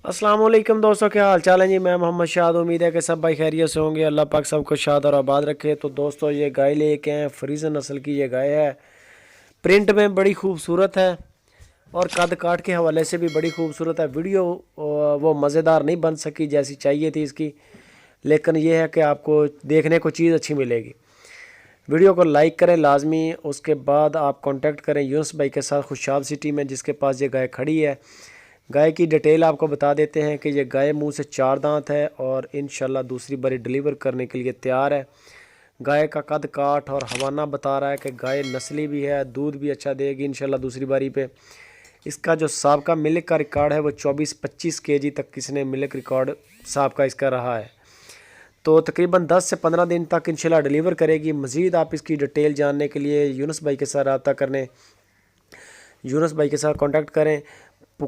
अस्सलाम वालेकुम दोस्तों, क्या हाल चाल है जी। मैं मोहम्मद शाद। उम्मीद है कि सब भाई खैरियत से होंगे। अल्लाह पाक सबको शाद और आबाद रखे। तो दोस्तों ये गाय लेके आए हैं, फ्रीजन नस्ल की ये गाय है। प्रिंट में बड़ी खूबसूरत है और कद काट के हवाले से भी बड़ी खूबसूरत है। वीडियो वो मज़ेदार नहीं बन सकी जैसी चाहिए थी इसकी, लेकिन ये है कि आपको देखने को चीज़ अच्छी मिलेगी। वीडियो को लाइक करें लाजमी। उसके बाद आप कांटेक्ट करें यूनुस भाई के साथ खुशाब सिटी में, जिसके पास ये गाय खड़ी है। गाय की डिटेल आपको बता देते हैं कि ये गाय मुंह से 4 दांत है और इंशाल्लाह दूसरी बारी डिलीवर करने के लिए तैयार है। गाय का कद काठ और हवाना बता रहा है कि गाय नस्ली भी है, दूध भी अच्छा देगी इंशाल्लाह दूसरी बारी पे। इसका जो साबका मिल्क का रिकॉर्ड है वो 24-25 केजी तक किसने मिल्क रिकॉर्ड साबका इसका रहा है। तो तकरीबन 10 से 15 दिन तक इंशाल्लाह डिलीवर करेगी। मज़ीद आप इसकी डिटेल जानने के लिए यूनुस भाई के साथ रब्ता करने यूनुस भाई के साथ कांटेक्ट करें।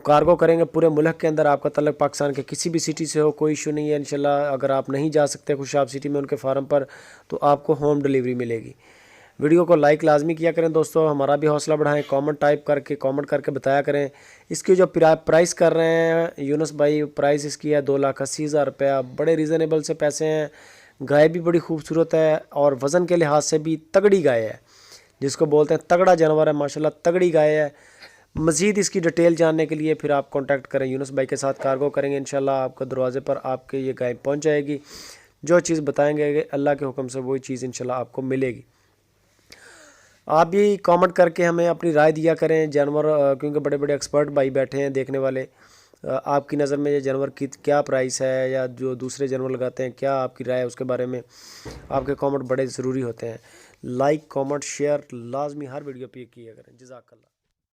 कार्गो करेंगे पूरे मुल्क के अंदर। आपका तल्लक पाकिस्तान के किसी भी सिटी से हो, कोई इशू नहीं है इंशाल्लाह। अगर आप नहीं जा सकते खुशाब सिटी में उनके फार्म पर, तो आपको होम डिलीवरी मिलेगी। वीडियो को लाइक लाजमी किया करें दोस्तों, हमारा भी हौसला बढ़ाएं। कमेंट करके बताया करें। इसकी जो प्राइस कर रहे हैं यूनुस भाई, प्राइस इसकी है 2,80,000 रुपया। बड़े रीज़नेबल से पैसे हैं। गाय भी बड़ी खूबसूरत है और वज़न के लिहाज से भी तगड़ी गाय है, जिसको बोलते हैं तगड़ा जानवर है। माशाल्लाह तगड़ी गाय है। मज़ीद इसकी डिटेल जानने के लिए फिर आप कांटेक्ट करें यूनुस भाई के साथ। कार्गो करेंगे इंशाल्लाह आपके दरवाज़े पर आपके ये गाय पहुंच जाएगी। जो चीज़ बताएंगे अल्लाह के हुक्म से वही चीज़ इंशाल्लाह आपको मिलेगी। आप भी कमेंट करके हमें अपनी राय दिया करें। जानवर क्योंकि बड़े बड़े एक्सपर्ट भाई बैठे हैं देखने वाले। आपकी नज़र में ये जानवर की क्या प्राइस है, या जो दूसरे जानवर लगाते हैं क्या आपकी राय है उसके बारे में। आपके कमेंट बड़े ज़रूरी होते हैं। लाइक कमेंट शेयर लाजमी हर वीडियो पे किया करें। जज़ाकल्लाह।